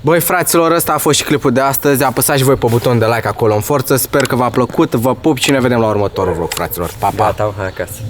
Băi fraților, ăsta a fost și clipul de astăzi. Apăsați voi pe butonul de like acolo în forță. Sper că v-a plăcut, vă pup și ne vedem la următorul vlog, fraților. Pa, pa! Gata, hai acasă.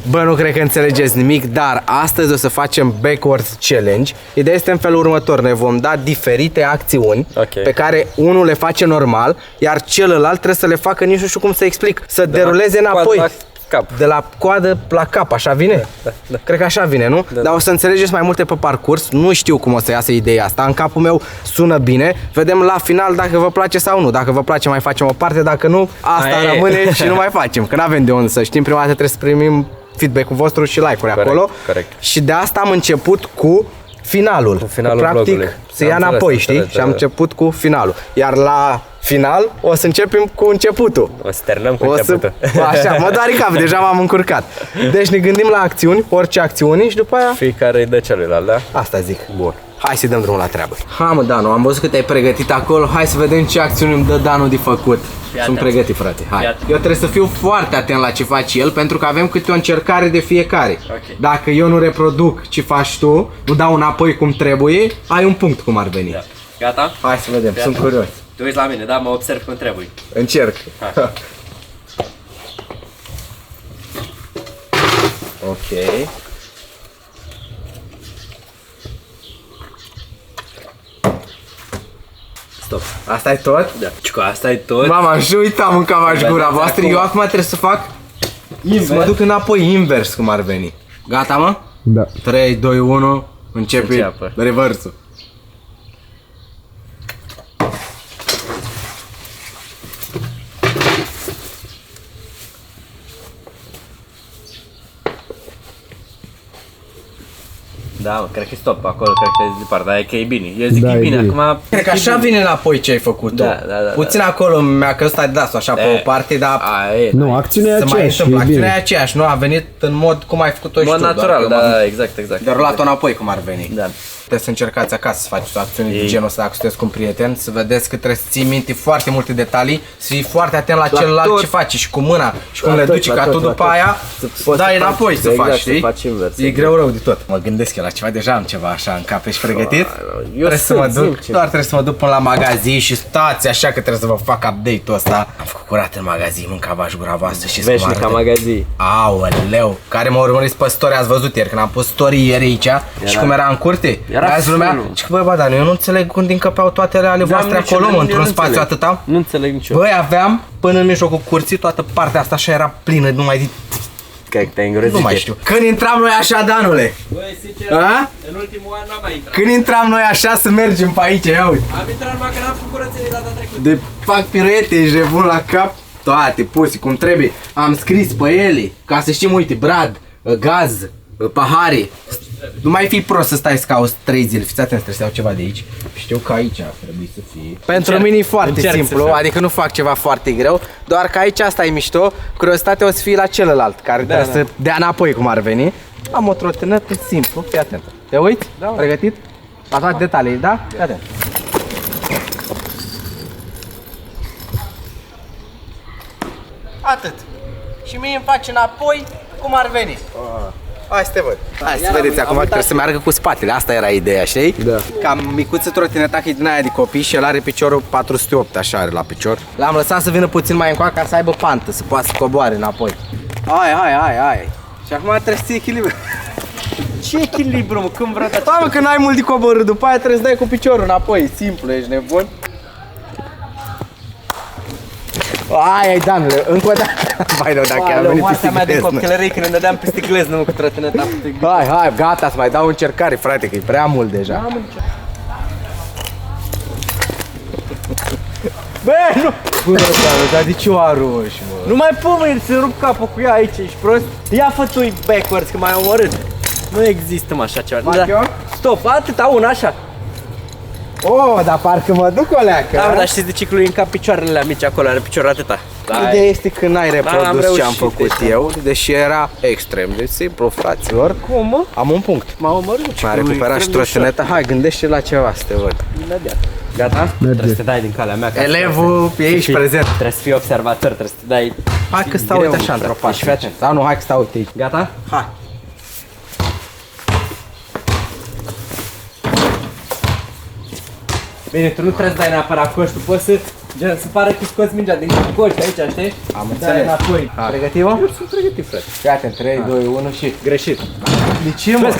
Bă, nu cred că înțelegeți nimic, dar astăzi o să facem backwards challenge. Ideea este în felul următor, ne vom da diferite acțiuni pe care unul le face normal, iar celălalt trebuie să le facă, nici nu știu cum să explic, să deruleze înapoi. Cap. De la coadă la cap, așa vine? Da. Cred că așa vine, nu? Dar o să înțelegeți mai multe pe parcurs, nu știu cum o să iasă ideea asta, în capul meu sună bine, vedem la final dacă vă place sau nu, dacă vă place mai facem o parte, dacă nu, asta rămâne și nu mai facem, că n-avem de unde să știm, prima dată trebuie să primim feedback-ul vostru și like-uri acolo. Corect. Și de asta am început cu finalul. Cu finalul practic vlogului. se ia înapoi, știi? Și am început cu finalul. Iar la final o să începem cu începutul. O să terminăm cu începutul. Așa, mă doare cap, deja m-am încurcat. Deci ne gândim la acțiuni, orice acțiuni și după aia... Fiecare îi dă celuilalt, da? Asta zic. Bun. Hai să dăm drumul la treabă. Hai mă, Danu, am văzut că te-ai pregătit acolo. Hai să vedem ce acțiuni îmi dă Danu de făcut. Sunt pregătit, frate. Hai. Eu trebuie să fiu foarte atent la ce faci el, pentru că avem câte o încercare de fiecare. Dacă eu nu reproduc ce faci tu, nu dau înapoi cum trebuie, ai un punct cum ar veni. Gata? Hai să vedem, sunt curios. Tu uiți la mine, da? Mă observ cum trebuie. Încerc. Ok. Stop. Asta e tot? Da. Ciucă, asta e tot. Mama, și uitam în cavaș gura voastră. Eu acum trebuie să fac invers. Să mă duc înapoi invers cum ar veni. Gata, mă? Da. 3, 2, 1, începe reversul. Da, mă, cred că e stop acolo, cred că e departe, dar e că e bine. Eu zic Da, că e bine, e bine. acum... Cred că așa vine înapoi ce ai făcut tu. Da. Puțin acolo mi-a căzut Adidas-ul așa pe o parte, dar Nu, acțiunea e se mai aceeași, întâmplă. e Acțiunea e bine. aceeași, nu a venit în mod cum ai făcut-o și Mod tu. natural, da, exact. Doar luat-o înapoi cum ar veni. Da. Trebuie să încercați acasă să faceți o acțiune de genul ăsta dacă sunteți cu un prieten, să vedeți că trebuie să ții minte foarte multe detalii, să fii foarte atent la celălalt tot. ce faci și cu mâna și cum le tot, duci, la ca tot, tu la după tot. aia dai înapoi să exact, faci, să știi? faci invers, E greu rău de tot. Mă gândesc eu la ceva, deja am ceva așa în cap, ești pregătit? Trebuie să mă duc, doar trebuie să mă duc până la magazin și stați așa că trebuie să vă fac update-ul ăsta. Am făcut curat în magazin, mâncava și gura voastră și Veșnica magazin. Aoleu, care mă urmăriți pe story, ați văzut ieri când am pus story ieri aici și cum era în curte? Era Azi lumea, full. și că băi, Badanu, eu nu înțeleg cum din căpeau toate ale voastre acolo, mă, într-un spațiu atâta. Nu înțeleg nicio. Băi, aveam până în mijlocul curții, toată partea asta așa era plină, numai de... Că te-ai îngrozit. Nu mai știu. Când intram noi așa, Danule? Băi, sincer, în ultimul an n-am mai intrat. Când intram noi așa să mergem pe aici, ia uite. Am intrat numai că n-am făcut curățenie data trecută. De fac piruete, ești nebun la cap. Toate puse cum trebuie. Am scris pe ele, ca să știm, uite, brad, gaz, pahare. Nu mai fi prost să stai să cauți 3 zile. Fiți atenți, trebuie să iau ceva de aici. Știu că aici ar trebui să fie. Pentru mine e foarte simplu, adică nu fac ceva foarte greu. Doar că aici asta e mișto. Curiozitatea o să fie la celălalt, care trebuie să dea înapoi cum ar veni. Am o trotinetă simplu, fii atent. Te uiți? Da. Pregătit? La toate detaliile, da? Fii atent. Atât. Și mie îmi face înapoi cum ar veni. Hai să te văd. Hai să vedeți acum că trebuie să meargă cu spatele. Asta era ideea, știi? Da. Cam micuță trotineta, că e din aia de copii și el are piciorul 408, așa are la picior. L-am lăsat să vină puțin mai încoace ca să aibă pantă, să poată să coboare înapoi. Hai. Și acum trebuie să ții echilibru. Ce echilibru, mă, când vreau Da, mă, că n-ai mult de coborât, după aia trebuie să dai cu piciorul înapoi. E simplu, ești nebun. Ai, Danule, încă o dată. Vai, nu, dacă am venit moartea mea de peste copilărie când ne dădeam peste gleză, nu cu trotineta. Hai, gata, să mai dau o încercare, frate, că e prea mult deja. Bă, nu! Bună, dar de ce o arunci, mă? Nu mai pomeni să rup capul cu ea aici, ești prost? Ia fă-tu backwards, că m-ai omorât. Nu există, mă, așa ceva. Fac eu? Stop, atâta, una, așa. Oh, dar parcă mă duc o leacă. Da, dar știți de ce că lui încap picioarele mici acolo, are piciorul atâta. Ideea este că n-ai reprodus ce am reușit, făcut eu, deși era extrem de simplu, fraților. Cum, mă? Am un punct. M-a omorât. M-a recuperat și trotineta. Hai, gândește la ceva să te văd. Imediat. Gata? Trebuie să te dai din calea mea. Elevul e aici prezent. Trebuie să fii observator, trebuie să te dai... Hai că stau uite așa într-o parte. Sau nu, hai că stau uite aici. Gata? Hai. Bine, tu nu trebuie să dai neapărat coș, tu poți să, gen, să pară că scoți mingea din coș aici, știi? Am Dai înțeles. înapoi. Pregătit, mă? Eu sunt pregătit, frate. Fii atent, 3, 2, 1 și... Greșit. De ce, mă?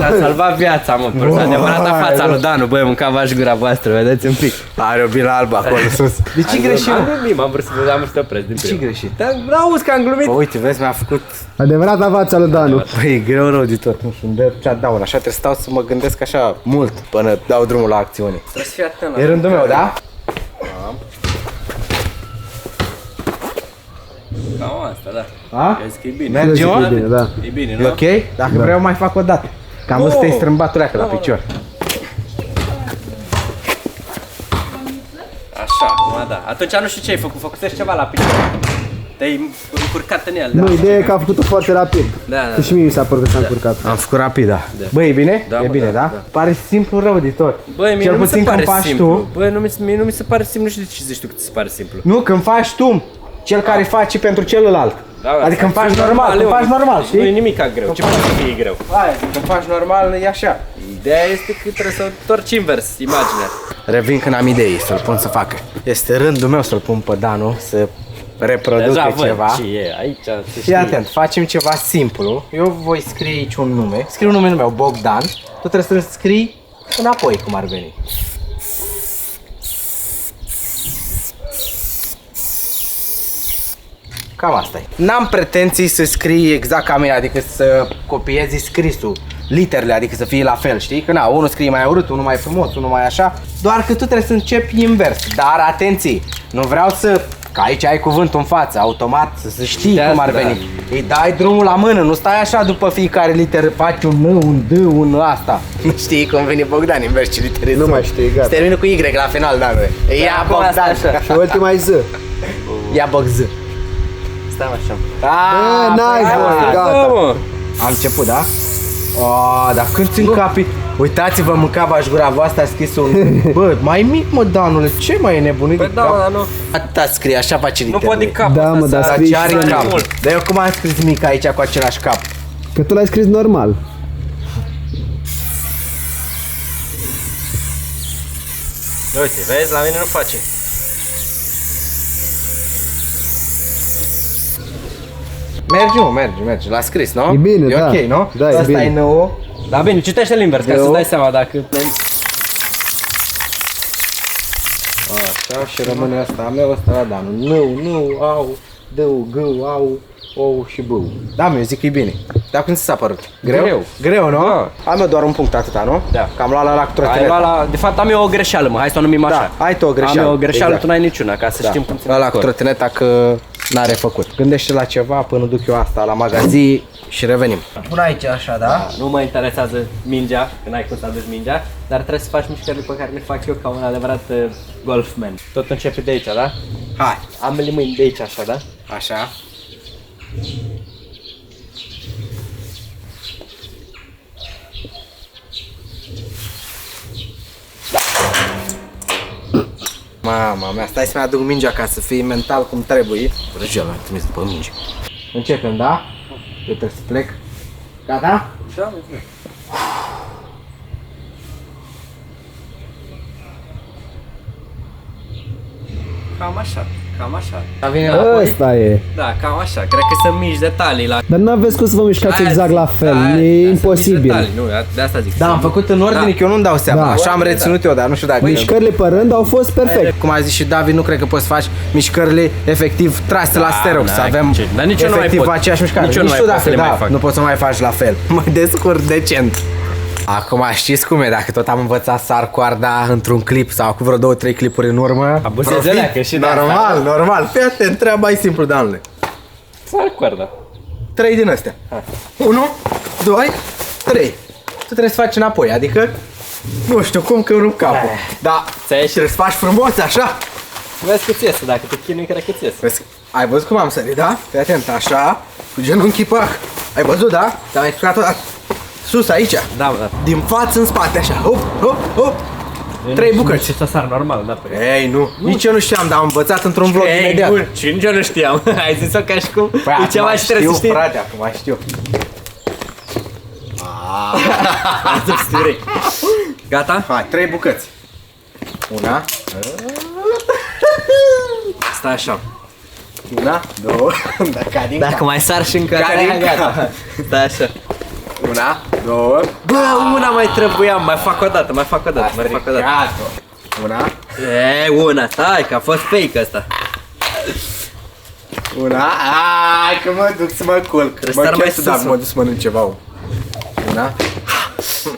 A salvat viața, mă, pentru adevărata fața lui Danu, băi, mâncava și gura voastră, vedeți un pic. Are o bilă albă acolo sus. De ce greșit, Am mă? glumit, am vrut să te opresc din De ce prima. greșit? Dar auzi că am glumit. Bă, uite, vezi, mi-a făcut... Adevărata fața lui Danu. Băi, e greu rău de tot, nu știu, îmi dă cea daun, așa trebuie să stau să mă gândesc așa mult până dau drumul la acțiune. Trebuie să fii atent E rândul meu, da? Cam asta, da. A? Crezi că e bine. Merge, mă? Bine, da. E bine, E nu? ok? Dacă vreau mai fac o dată. Că am văzut că te-ai strâmbat uleacă la picior. Așa, acum da. Atunci nu știu ce ai făcut, făcusezi ceva la picior. Te-ai încurcat în el. Nu, ideea e că a făcut-o foarte rapid. Da, da, Că și mie mi s-a părut că s-a încurcat. Am făcut rapid, da. Băi, e bine? Da, E mă, bine, da, da? da. Pare simplu rău de tot. Băi, mie Cel nu mi se puțin pare când faci simplu. tu. Băi, mie nu mi se pare simplu, nu știu de ce zici tu că ți se pare simplu. Nu, când faci tu, cel care face pentru celălalt. Da, Adică când faci normal, când faci normal, Nu e știi? nimic greu, ce poate să fie greu? Aia, când faci normal, e așa. Ideea este că trebuie să întorci invers imaginea. Revin când am idei să-l pun să facă. Este rândul meu să-l pun pe Danu să reproducă Deja văd ceva. ce e aici, se Fii știe. atent, facem ceva simplu. Eu voi scrie aici un nume. Scriu numele meu, Bogdan. Tu trebuie să-l scrii înapoi, cum ar veni. Cam asta e. N-am pretenții să scrii exact ca mine, adică să copiezi scrisul, literele, adică să fie la fel, știi? Că na, unul scrie mai urât, unul mai frumos, unul mai așa. Doar că tu trebuie să începi invers. Dar atenție, nu vreau să... Că aici ai cuvântul în față, automat, să știi De cum ar asta, veni. Îi dai drumul la mână, nu stai așa după fiecare literă, faci un N, un D, un asta. Nu știi cum vine Bogdan, invers ce litere Nu sunt. mai știi, gata. Se termină cu Y la final, da, noi. Ia acum asta Bogdan. așa. Și ultima e Z. Ia Bogz. Stai așa. Ah, n-ai hai, voie, mă. gata. mă. Am început, da? Oh, dar când țin capii... Uitați-vă, mâncava-și gura voastră, a scris un... Bă, mai mic, mă, Danule, ce mai e nebunit Păi de da, cap? mă, dar nu. Atâta scrie, așa face Nu literele. pot din cap. Da, mă, dar Dar scrie ce și are să- cap? mult. Dar eu cum am scris mic aici cu același cap? Că tu l-ai scris normal. Uite, vezi, la mine nu face. Merge, mă, merge, l-a scris, nu? E bine, e da. ok, nu? Da, e Asta bine. e nouă. Da, bine, citește-l invers, ca Eu- să-ți dai seama dacă... Așa, și rămâne asta a meu, ăsta la Danu. Nu, au, dău, gău, au, ou și bău. Da, mă, eu zic că e bine. Dar cum ți s-a părut? Greu? Greu, nu? Da. Am eu doar un punct atâta, nu? Da. Că am luat la Ai trotineta. luat la... De fapt am eu o greșeală, mă, hai să o numim așa. Da, ai tu o greșeală. Am eu o greșeală, Exact. tu n-ai niciuna, ca să știm cum ți Ăla cu trotineta că n-are făcut. Gândește la ceva până duc eu asta la magazin și revenim. Pun aici așa, da? Nu mă interesează mingea, că n-ai cum să aduci mingea, dar trebuie să faci mișcările pe care le fac eu ca un adevărat golfman. Tot începe de aici, da? Hai. Ambele mâini de aici, așa, da? Așa. Mama mea, stai să-mi aduc mingea ca să fie mental cum trebuie. Răgel, am trimis după minge. Începem, da? Eu trebuie să plec. Gata? Da, Cam așa, cam așa. Da, vine Da. înapoi? Ăsta e. Da, cam așa. Cred că sunt mici detalii la... Dar n-aveți cum să vă mișcați Aia exact zic, la fel, da, e sunt mici imposibil. detalii, Nu, de asta zic. Da, am făcut în ordine, Da. că eu nu-mi dau seama. Da. Așa am reținut eu, dar nu știu dacă... Mișcările pe rând au fost perfect. Cum a zis și David, nu cred că poți să faci mișcările efectiv trase la stereo, să n-ai avem ce- dar nici eu nu mai efectiv pot. aceeași mișcare. Nici eu nu mai tu pot dacă să le mai da, fac. nu poți să mai faci la fel. Mă descurc decent. Acum știți cum e, dacă tot am învățat să ar coarda într-un clip sau acum vreo 2-3 clipuri în urmă. Abuzezi profit. de alea, că și de normal, asta, normal. Fii atent, treaba e simplu, Danule. S-ar coarda. 3 din astea. 1, 2, 3. Tu trebuie să faci înapoi, adică nu știu cum că îmi rup capul. Da, Ți-a ieșit. trebuie să faci frumos așa. Vezi că ți iese, dacă te chinui, cred că ți iese. Vezi, ai văzut cum am sărit, da? Fii atent, așa, cu genunchii pe ac. Ai văzut, da? Te-am explicat odată. Sus, aici. Da, da. Din față în spate, așa. Hop, hop, hop. 3 bucăți. Și să sar normal, da, pe Ei, nu. Nici eu nu știam, dar am învățat într-un vlog Ei, imediat. bun, și nici eu nu știam. Ai zis-o ca și cum Păi, e ceva acum și trebuie să știu, știi. frate, acum știu. Gata? Hai, 3 bucăți. Una. Stai așa. Una, două. Dacă mai sar și încă Carinca. gata. Stai așa. Una, două. Bă, una mai trebuia, mai fac o dată. Stricat-o. Una. E, una, stai, că a fost fake ăsta. Una. Ai, că mă duc să mă culc. Trebuie Mă să sar mai chem să sus. mă duc să mănânc ceva. Una.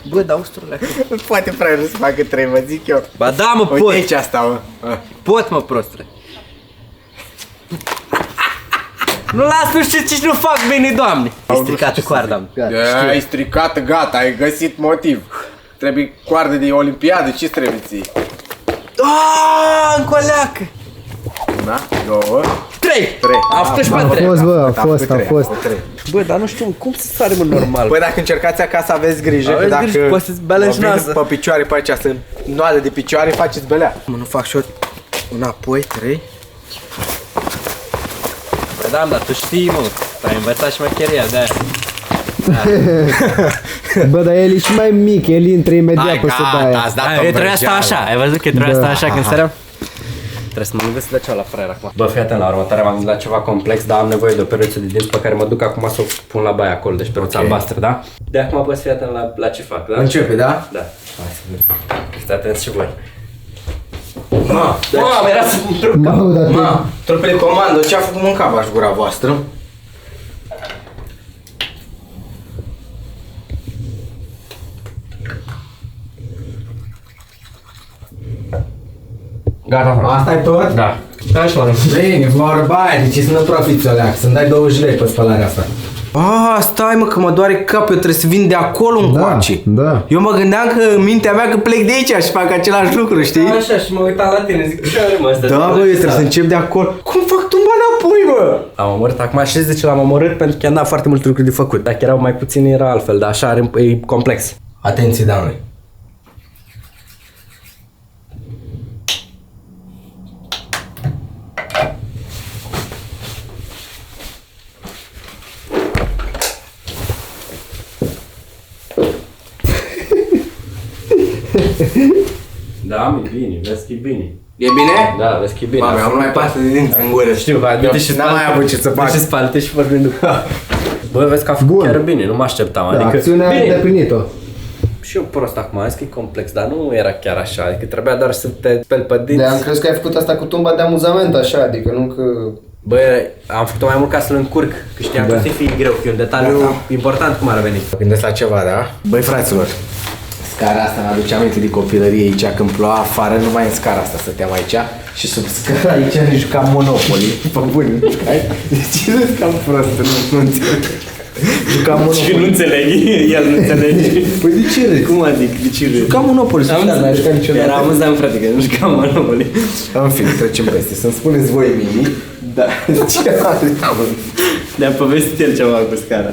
Bă, dau usturile. Nu poate fraierul să facă 3, vă zic eu. Ba da, mă, Uite pot. aici asta, mă. Pot, mă, prostule. Nu las, nu știu ce nu fac bine, doamne. E stricată coarda, mă. Ai stricat, gata, ai găsit motiv. Trebuie coardă de olimpiadă, ce trebuie ție? Aaaa, încă o leacă. Una, două. 3. Trei. Am făcut și pe A 3. fost, bă, a Am fost, a trei, fost. am trei. Bă, dar nu știu, cum să sare, mă, normal? Băi, dacă încercați acasă aveți grijă, Aveți că dacă grijă, poate să-ți belea vă și vin nasă. pe picioare pe aici, să noadă de picioare, faceți belea. Mă, nu fac și eu înapoi, 3. Bă, da, dar tu știi, mă, ai învățat și macheria de-aia. Bă, dar el e și mai mic, el intră imediat Hai, pe sub gata, aia. ați dat-o Eu trebuia în să stau vrăjeală. așa, ai văzut că trebuia să Da. stau așa când săream? Trebuie să mă gândesc de ceva la fraier acum. Bă, fii atent, la următoarea m-am gândit la ceva complex, dar am nevoie de o peruță de dinți pe care mă duc acum să o pun la baie acolo, deci peruța albastră, da? De acum poți fi atent la ce fac, da? Începe, da? Da. Hai să vedem. Fiți atenți și voi. Mamă, era să Mamă, dar Ma, trupele comando, ce-a făcut mâncava-și gura voastră? Gata, Asta e tot? Da. Stai și mă rog. Bine, vorba aia, deci să nu profiți, Oleac, să-mi dai 20 lei pe spălarea asta. Stai mă, că mă doare capul, eu trebuie să vin de acolo încoace. da. Eu mă gândeam că în mintea mea că plec de aici și fac același lucru, știi? Așa, și mă uitam la tine, zic, ce are mă asta? Da, bă, eu trebuie să încep de acolo. Cum fac tumba înapoi, bă? Am omorât, acum știți de ce l-am omorât? Pentru că i-am dat foarte multe lucruri de făcut. Dacă erau mai puțini, era altfel, dar așa e complex. Atenție, doamne. Da, e bine, vezi că e bine. E bine? Da, vezi că e bine. Mame, am mai pasă de dinți în gură. Știu, hai, du-te și N-am mai avut ce să fac. Du-te și spală-te și vorbim după. Bă, vezi că a făcut Bun. chiar bine, nu mă așteptam. Da, Adică, acțiunea ai bine, îndeplinit-o. și eu prost acum, am zis că e complex, dar nu era chiar așa. Adică trebuia doar să te speli pe dinți. De am crezut că ai făcut asta cu tumba de amuzament, așa, adică nu că... Bă, am făcut-o mai mult ca să-l încurc, că știam că o să fie greu, că e un detaliu important cum ar veni. Gândesc la ceva, da? Băi, fraților, scara asta mi-aduce aminte de copilărie aici, când ploua afară, numai în scara asta stăteam aici și sub scara aici ne jucam Monopoly. Pe bune, nu jucai? De ce râzi cam prost? Nu înțeleg. Jucam Monopoly. nu înțeleg, el nu înțelege. Păi de ce râzi? Cum adică, de ce râzi? Jucam Monopoly, n-ai jucat niciodată. Era amuzant, frate, că nu jucam Monopoly. În fine, trecem peste. Să-mi spuneți voi mie, da, ce are? Le-am povestit el ceva cu scara.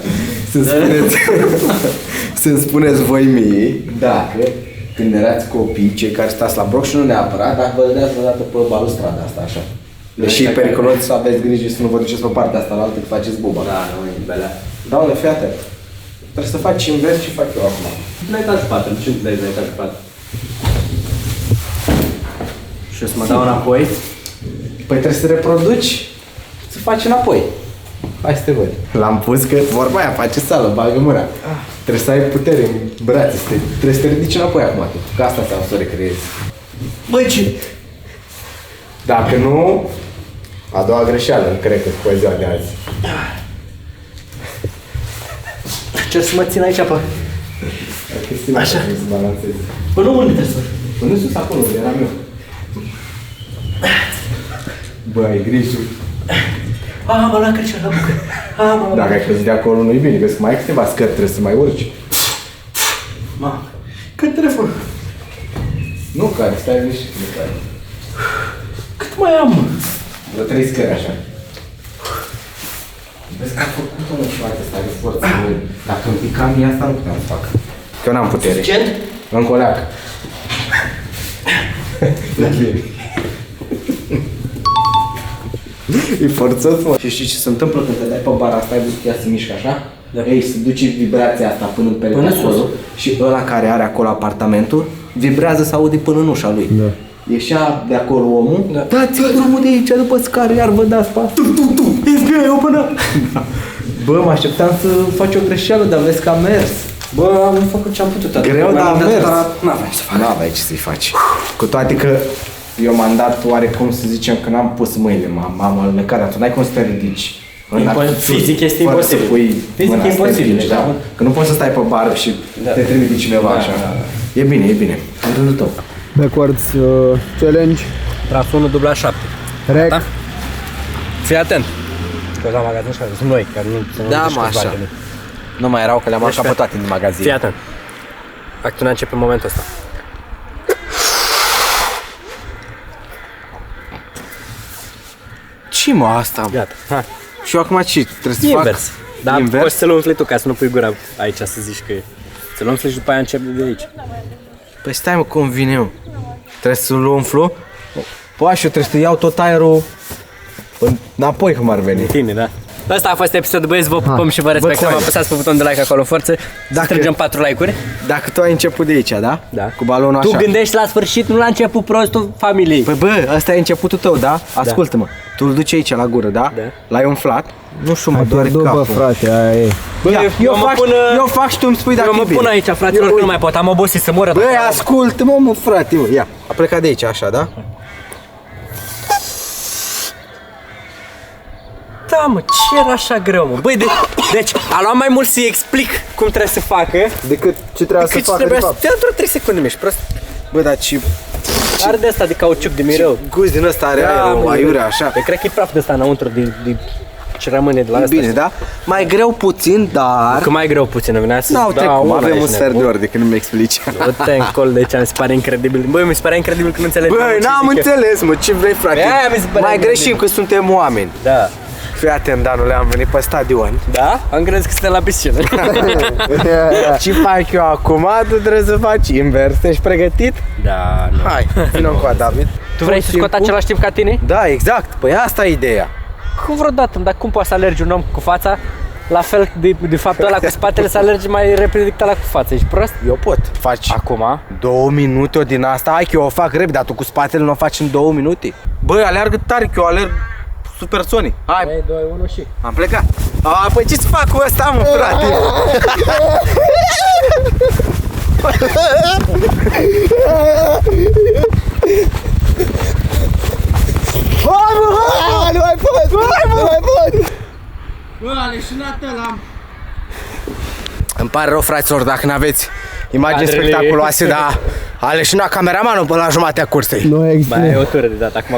Să-mi spuneți voi mie dacă când erați copii, cei care stați la bloc și nu neapărat, dacă vă dădeați vreodată pe balustrada asta așa. Deși e periculos să aveți grijă să nu vă duceți pe partea asta la altă, că faceți buba. Da, nu e belea. Doamne, fii atent. Trebuie să faci invers și fac eu acum. Nu ai etajul 4, ce nu dai la etajul 4? Și o să mă dau înapoi. Păi trebuie să reproduci, să faci înapoi. Hai să te văd. L-am pus că vorba aia face sală, bagă mâna. Trebuie să ai putere în brațe, trebuie să te ridici înapoi acum tu. Că asta ți-am să o recreezi. Băi, ce? Dacă nu, a doua greșeală, nu cred că pe ziua de azi. Ce să mă țin aici, pe... Așa. Să balancezi. Până unde trebuie să... Până sus acolo, unde eram eu. Bă, ai grijă. Mă lua căcior la bucă. Dacă ai căzut de acolo, nu-i bine, vezi că mai ai câteva scări, trebuie să mai urci. Mamă, cât telefon? Nu care, stai liniștit, nu care. Cât mai am, mă? Vreo 3 scări așa. Vezi că am făcut-o mă și ăsta de forță. Dacă îmi pica mie asta, nu puteam să fac. Că eu n-am putere. Suficient? Încă o leacă. E forțos, mă. Și știi ce se întâmplă când te dai pe bara asta, ai văzut că ea se mișcă așa? Da. Ei, se duce vibrația asta până în perete Până acolo sus. și ăla care are acolo apartamentul vibrează să aude până în ușa lui. Da. Ieșea de acolo omul, Da. dați-mi drumul de aici după scară, iar vă dați pas. Tu, FBI, open up! Bă, mă așteptam să faci o greșeală, dar vezi că a mers. Bă, am făcut ce am putut. Greu, dar a mers. N-aveam să fac. N-aveai ce să-i faci. Cu toate că eu m-am dat oarecum să zicem că n-am pus mâinile, m-am alnecat, atunci n-ai cum să te ridici. Fizic este fără să imposibil. pui Fizic mâna e să te imposibil, ridici, da. da? Că nu poți să stai pe bară și Da. te trimite cineva Da, așa. da, da. E bine, e bine. În rândul tău. Backwards challenge. Tras 1 dubla 7. Rec. Da? Fii atent. Că la magazin și sunt noi, care nu se Da, mă, așa. Nu mai erau că le-am Deci, aruncat pe toate din magazin. Fii atent. Acțiunea începe în momentul ăsta. Ce mă asta? Gata. Hai. Și eu acum ce? Trebuie să fac? Invers. Da, Invers? poți să-l umfli tu ca să nu pui gura aici să zici că e. Să-l umfli și după aia începi de aici. Păi stai mă, cum vine eu? Trebuie să-l umflu? Păi și eu trebuie să iau tot aerul înapoi cum ar veni. Tine, da. Asta a fost episodul, băieți, vă pupăm și vă respectăm. coaie. Apăsați pe butonul de like acolo în forță. Dacă- Strângem 4 like-uri. Dacă tu ai început de aici, da? Da. Cu balonul Tu așa. gândești la sfârșit, nu la început prostul familiei. Păi bă, ăsta e începutul tău, da? Ascultă-mă. Tu îl duci aici la gură, da? Da. L-ai umflat? Nu știu, mă doare Bă, capul. frate, aia e. Bă, eu fac și tu îmi spui dacă eu mă e bine. pun aici, fraților, că nu mai pot. Am obosit să moră. Băi, ascultă-mă, mă, frate, mă. Ia, a plecat de aici, așa, da? Da, mă, ce era așa greu, mă? Băi, deci, a luat mai mult să-i explic cum trebuie să facă. Decât ce trebuia să Cât facă de trebuia să... fapt. Te-a durat 3 secunde, mi-ești prost. Bă, dar ce Are de asta de cauciuc de mireu. gust din ăsta are aerul, aiurea, așa. Pe cred că e praf de asta înăuntru de ce rămâne de la E asta. bine, da? Mai greu puțin, dar... Că mai greu puțin, îmi venea să... N-au trecut, una avem ești un sfert de nebun. ori de când nu-mi explici. Du-te încolo, deci mi se pare incredibil. Băi, mi se pare incredibil că nu înțelegi. Băi, n-am înțeles, mă, ce vrei, frate? Aia mi se pare Mai incredibil. greșim că suntem oameni. Da. Fii atent, Danule, am venit pe stadion. Da? Am crezut că suntem la piscină. Ce fac eu acum? Tu trebuie să faci invers. Ești pregătit? Da, nu. Hai, vină cu David. Tu vrei să scoți același timp ca tine? Da, exact. Păi asta e ideea. Cum vreodată, dar cum poate să alergi un om cu fața? La fel de faptul ăla cu spatele să alergi mai repede decât ăla cu fața. Ești prost? Eu pot. Faci Acum? 2 minute o din asta. Hai că eu o fac repede, dar tu cu spatele nu o faci în 2 minute. Băi, aleargă tare, că eu alerg supersonic. Hai, 3, 2, 1 și... am plecat. A, păi ce să fac cu ăsta, mă, frate? Hai, mă, hai! Nu mai pot! Hai, mă, nu mai pot! Bă, aleșinat ăla. Îmi pare rău, fraților, dacă n-aveți imagini Adrele. spectaculoase, dar a leșinat cameramanul până la jumatea cursei. Nu Mai există. ai o tură de dat acum.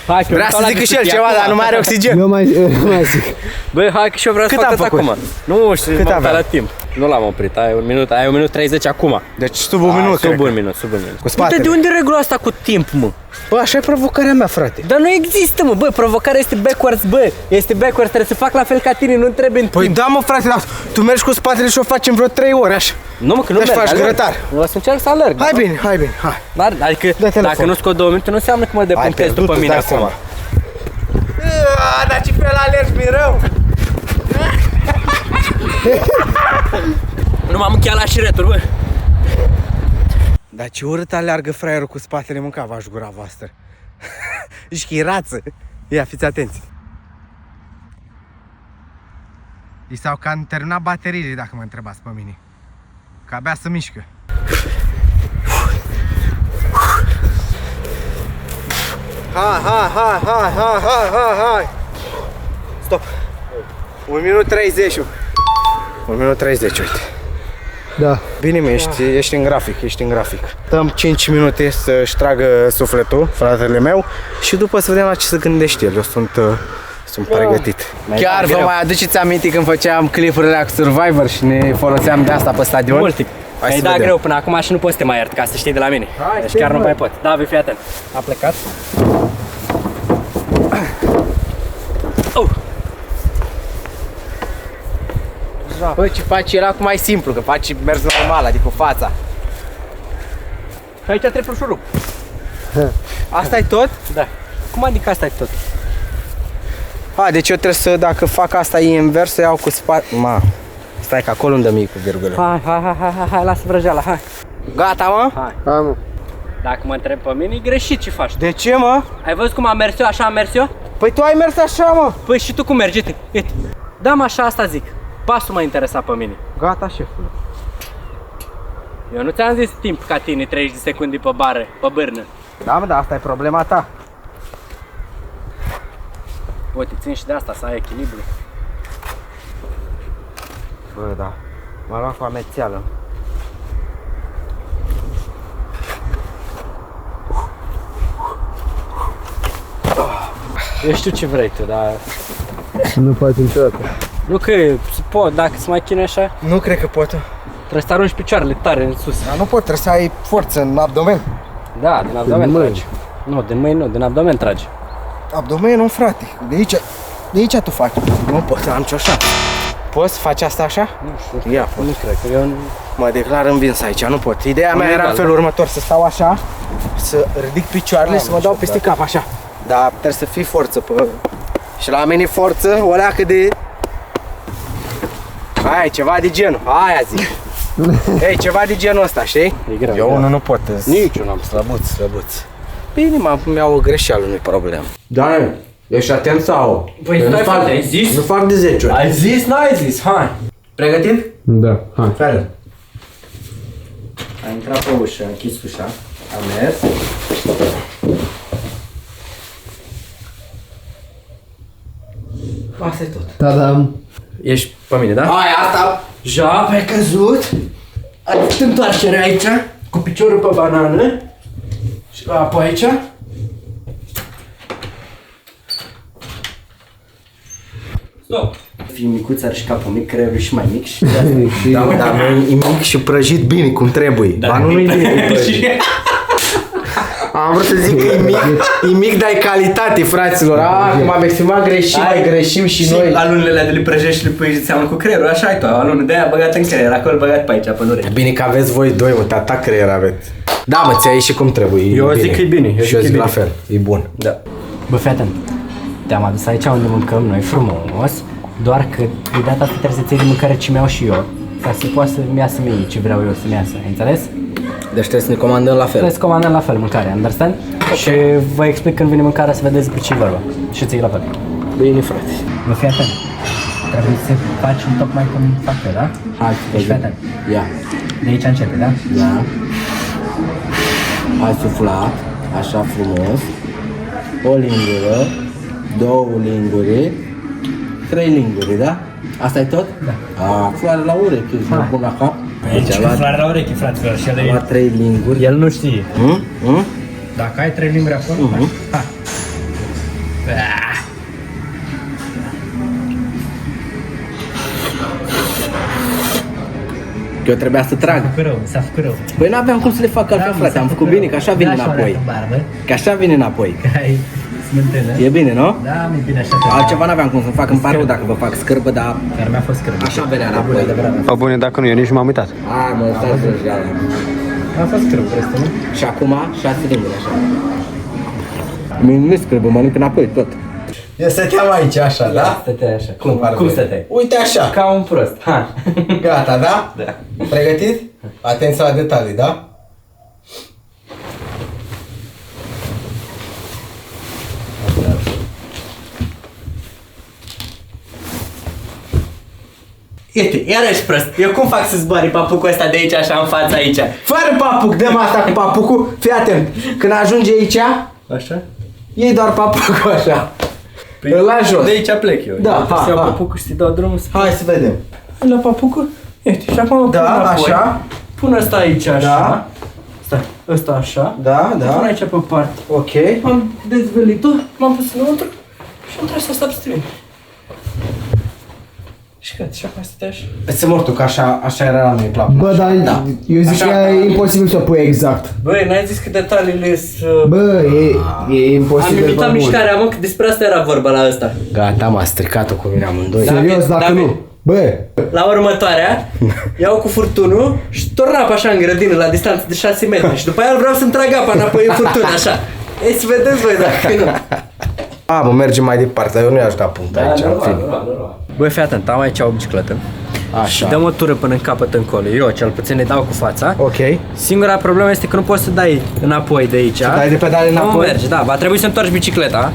Hai, că Vrea să zică și el ceva, dar nu mai are oxigen. Eu mai zic. Băi, hai că și eu vreau să Cât fac am tot făcut? acum. Nu știu, Cât m-am avea? uitat la timp. Nu l-am oprit, ai un minut 30 acum. Deci sub un minut, Sub cred un că. minut, sub un minut. Cu spatele. Uite, de unde e regula asta cu timp, mă? Bă, așa e provocarea mea, frate. Dar nu există, mă, bă, provocarea este backwards, bă. Este backwards, trebuie să fac la fel ca tine, nu trebuie în Păi timp. da, mă, frate, dar tu mergi cu spatele și o facem vreo 3 ore, așa. Nu, mă, că nu Deci merg, faci alerg. grătar. Nu, să încerc să alerg. Hai bine, hai bine, hai. Dar, adică, Dă telefon. dacă nu scot 2 minute, nu înseamnă că mă depunctez pierdut, după îți mine dai acum. seama. Dar ce fel alergi mereu? Nu m-am încheiat la șireturi, bă. Dar ce urât aleargă fraierul cu spatele, mâncava-aș gura voastră. Zici că e rață. Ia, fiți atenți. I s-au cam terminat bateriile, dacă mă întrebați pe mine. Că abia se mișcă. Hai. Stop. 1 minut 30. 1 minut 30, uite. Da. Bine, mă, ești în grafic. Stăm 5 minute să-și tragă sufletul, fratele meu, și după să vedem la ce se gândește el. Eu sunt pregătit. Chiar vă mai aduceți aminte când făceam clipurile cu Survivor și ne foloseam de asta pe stadion? Mult timp. Hai Ai să dat vedem. greu până acum și nu poți să te mai iert, ca să știi de la mine. Hai, Deci stai, chiar nu bă. mai pot. Da, vei fi atent. A plecat. Bă, ce faci el acum mai simplu, că faci mers normal, adică cu fața. Aici trebuie ușurul. Asta e tot? Da. Cum adică asta e tot? A, deci eu trebuie să, dacă fac asta invers, să iau cu spate. Ma, Stai că acolo îmi dă mic cu virgulă. Hai, lasă vrăjeala, hai. Gata, mă? Hai. Hai, mă. Dacă mă întreb pe mine, e greșit ce faci. De ce, mă? Ai văzut cum am mers eu, așa am mers eu? Păi tu ai mers așa, mă. Păi și tu cum mergi? Uite. Da-mă așa, asta zic. Pasul mă interesa pe mine. Gata, șefule. Eu nu ți-am zis timp ca tine, 30 de secunde pe bară, pe bârnă. Da, mă, dar asta e problema ta. Uite, țin și de asta, să ai echilibru. Bă, da. M-a luat cu amețeală. Eu știu ce vrei tu, dar... Nu faci niciodată. Nu că pot, dacă se mai chine așa, Nu cred că pot. trebuie să arunci picioarele tare în sus. Dar nu pot, trebuie să ai forță în abdomen. Da, din abdomen mâini. tragi. Nu, din mâini nu, din abdomen tragi. Abdomenul, frate. De aici tu faci. Nu pot să am nicio așa. Poți să faci asta așa? Nu știu. Ia, pot. Nu cred că eu nu... Mă declar învins aici, nu pot. Ideea mea era în egal, felul următor, să stau așa, să ridic picioarele, să mă dau peste cap așa. Dar trebuie să fii forță pe... Și la mine forță, o leacă de... Hai, ceva de genul, aia zic. Ei, ceva de genul ăsta, știi? E greu, Eu greu. unul nu pot. Nici eu n-am Slăbuț. Bine, mi-au o greșeală, nu-i problemă. Da, ești atent sau? Păi stai, frate, ai zis? Nu fac de 10 ori. Ai zis, n-ai zis, hai! Pregătit? Da, hai. Fel. Ai intrat pe ușă, a închis ușa, a mers. Asta e tot. Ta-dam. Ești pe mine, da? Hai, asta Ja, ai căzut. Ai făcut întoarcere aici, cu piciorul pe banană. Și apoi aici. Stop. Fii micuț, are și capul mic, creierul și mai mic și... Da, mă, dar e mic și prăjit bine, cum trebuie. Ba nu e bine prăjit. Am vrut să zic că e mic, dar e calitate, fraților. Cum am exprimat greșit, mai greșim și noi. alunele alea de le prăjești și le pui seamănă cu creierul, așa ai tu, alunul de aia băgat în creier, acolo băgat pe aici, pe urechi. Bine că aveți voi doi, mă, tata creier aveți. Da, mă, ți-a ieșit cum trebuie. Eu zic că e bine, Și eu zic la fel, e bun. Da. Bă, fii atent. Te-am adus aici unde mâncăm noi frumos, doar că de data asta trebuie să-ți iei de mâncare ce mi-au și eu, ca să poată să-mi iasă mie ce vreau eu să-mi iasă, ai înțeles? Deci trebuie să ne comandăm la fel. Trebuie să comandăm la fel mâncarea, understand? Și vă explic când vine mâncarea să vedeți despre ce e vorba. Și ți la fel. Bine, frate. Bă, fii atent. Trebuie să faci un tocmai cum fac eu, da? Hai, Deci fii atent. Ia. De aici începe, da? Da. Hai suflat, așa frumos. O lingură, două linguri, 3 linguri, da? Asta e tot? Da. A, floare la ureche, ești bun la cap. Deci a luat, la ureche, fraților, și a luat 3 linguri. el nu știe. Mm? Dacă ai 3 linguri acolo, hai. Eu trebuia să trag. S-a făcut rău. Păi n-aveam cum să le fac altfel, frate, am făcut bine, că așa vine înapoi. Că așa vine înapoi. Ai smântână. E bine, nu? Da, mi bine așa. Altceva n-aveam cum să fac, îmi pare rău dacă vă fac scârbă, dar Dar mi-a fost scârbă. așa venea înapoi. Pa bune, dacă nu, eu nici nu m-am uitat. Hai mă, stai să jala. A fost scârbă, restul, nu? Și acum 6 linguri așa. Nu scârbă, mănânc înapoi tot. Eu stăteam aici așa, da? Stăteai așa. Cum Cum stăteai? Uite așa. Ca un prost. Hai. Gata, da? Da. Pregătit? Atenție la detalii, da? Uite, iarăși prost. Eu cum fac să zboare papucul ăsta de aici așa în fața aici? Fără papuc, dăm asta cu papucul. Fii atent. Când ajunge aici, Așa? iei doar papucul așa. Îl lași jos. De aici plec eu. Da, Eu să iau ha. papucul și să-i dau drumul să... Hai să vedem. La papucul? Uite, și acum Da, pun înapoi. așa. Pun ăsta aici așa. Da. Stai, ăsta așa. Da, Pun da. aici pe parte. Ok. Am dezvălit-o, m-am pus înăuntru și am tras asta pe string. Și cât? Și acum stătea așa. Să mor tu, că așa era la noi plapă. Bă, dar eu zic Așa. că e imposibil să o pui exact. Băi, n-ai zis că detaliile sunt... Bă, e Am imposibil. imitat bă, mișcarea, mă, că despre asta era vorba la ăsta. Gata, m-a stricat-o cu mine amândoi. Da. Serios, David, dacă David. nu. Bă, La următoarea, iau cu furtunul și tornap așa în grădină, la distanță de 6 metri. Și după aia vreau să-mi trag apa înapoi în furtună, așa. Ei, să vedeți voi dacă nu. Mă, mergem mai departe, eu nu i-aș da punct aici, în film. Băi, fii atent, am aici o bicicletă. Și Așa. dăm o tură până în capăt încolo. Eu cel puțin le dau cu fața. Ok. Singura problemă este că nu poți să dai înapoi de aici. dai de pedale înapoi? Nu merge, da. Va trebui să întorci bicicleta.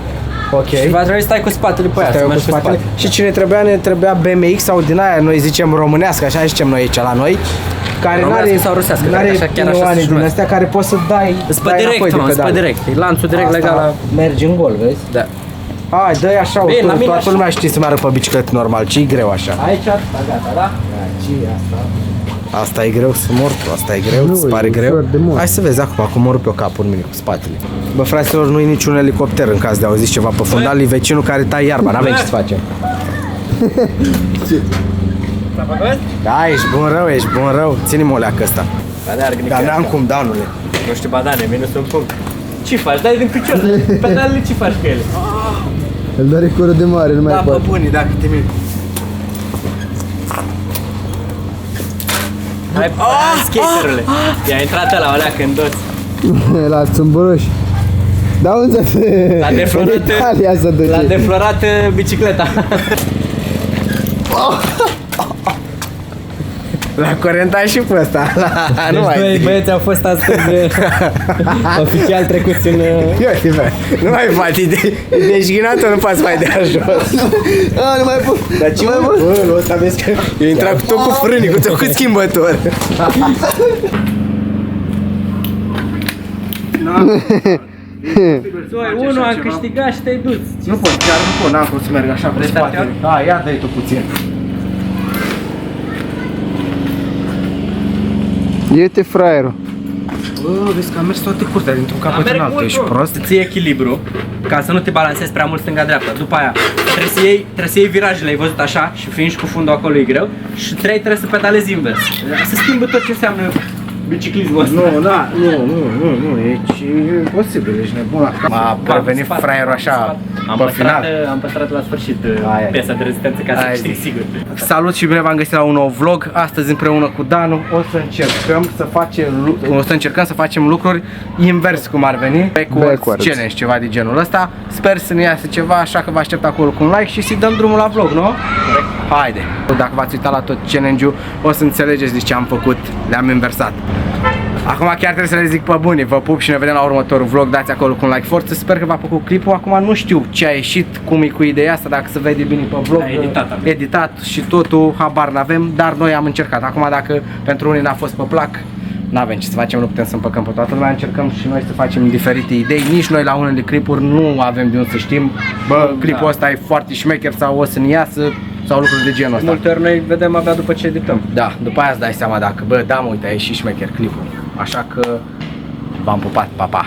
Ok. Și va trebui să stai cu spatele pe aia, să Stai cu mergi cu spatele. spatele. Și cine trebuia? Ne trebuia BMX sau din aia, noi zicem românească, așa zicem noi aici la noi. Care Românească sau rusească, n-are așa, chiar așa se pinoane din numește. astea care poți să dai Îți pe dai direct, înapoi de mă, îți pe pedale. direct. E lanțul direct Asta legat la... mergi în gol, vezi? Da. Hai, dă-i așa, Bine, la mine toată așa. lumea știe să meargă pe bicicletă normal, ce-i greu așa? Aici, da, gata, da? Asta e greu să mor tu, asta e greu, îți pare greu? Hai să vezi acum, cum mă rup eu capul în mine cu spatele. Bă, fraților, nu e niciun elicopter în caz de auziți ceva pe fundal, e vecinul care tai iarba, n-avem ce să facem. S-a făcut? Da, ești bun rău, ești bun rău, ține-mă o leacă ăsta. Ba da, Dar n-am cum, Danule. Nu știu, ba da, ne minus un punct. Ce faci? Dai din picior. Pedalele ce faci cu ele? Îl doare curul de mare, nu mai Da, bă, poate. buni, dacă te mint. Hai, skaterule. I-a intrat ăla, o leacă în doți. La țumburoși. Da, unde L-a deflorat, Italia să duce. l-a deflorat bicicleta. La curent ai și pe ăsta. Nu Deci mai doi zic. băieți au fost astăzi oficial trecuți în... Ia, bă, nu mai faci, deșghinatul nu poți mai dea jos. Nu mai pot. Dar ce mai mă? Bă, nu, ăsta vezi că e intrat cu tot cu frâni, cu tot cu schimbător. Doi, unul am câștigat și te-ai dus. Nu pot, chiar nu pot, n-am cum să merg așa pe spate. Da, ia dă-i tu puțin. Uite fraierul. Bă, vezi că am mers toate curtea dintr-un capăt în altul, ești prost? Să ții echilibru, ca să nu te balansezi prea mult stânga-dreapta. După aia trebuie să iei virajele, ai văzut așa, și fiind și cu fundul acolo e greu. Și trebuie să pedalezi invers. Să schimbă tot ce înseamnă biciclismul ăsta. Nu, da, nu, e imposibil, ești nebun. M-a venit fraierul așa pe final. Am păstrat la sfârșit Aia. piesa de rezistență ca să Aia câștig zic. sigur. Salut și bine v-am găsit la un nou vlog. Astăzi împreună cu Danu o să încercăm să facem lucruri invers cum ar veni. Backwards challenge, ceva de genul ăsta. Sper să ne iasă ceva, așa că vă aștept acolo cu un like și să-i dăm drumul la vlog, nu? Haide! Dacă v-ați uitat la tot challenge-ul, o să înțelegeți de ce am făcut, le-am inversat. Acum chiar trebuie să le zic pe bune, vă pup și ne vedem la următorul vlog, dați acolo cu un like forță, sper că v-a plăcut clipul. Acum nu știu ce a ieșit, cum e cu ideea asta, dacă se vede bine pe vlog, editat și totul, habar n-avem, dar noi am încercat. Acum dacă pentru unii n-a fost pe plac, n-avem ce să facem, nu putem să împăcăm pe toată lumea, încercăm și noi să facem diferite idei, nici noi la unele clipuri nu avem de unde să știm, bă, clipul ăsta e foarte șmecher sau o să ne iasă, sau lucruri de genul ăsta. Multe ori noi vedem abia după ce edităm. Da, după aia îți dai seama dacă, bă, da, mă, uite, a ieșit șmecher clipul. Așa că v-am pupat, pa, pa!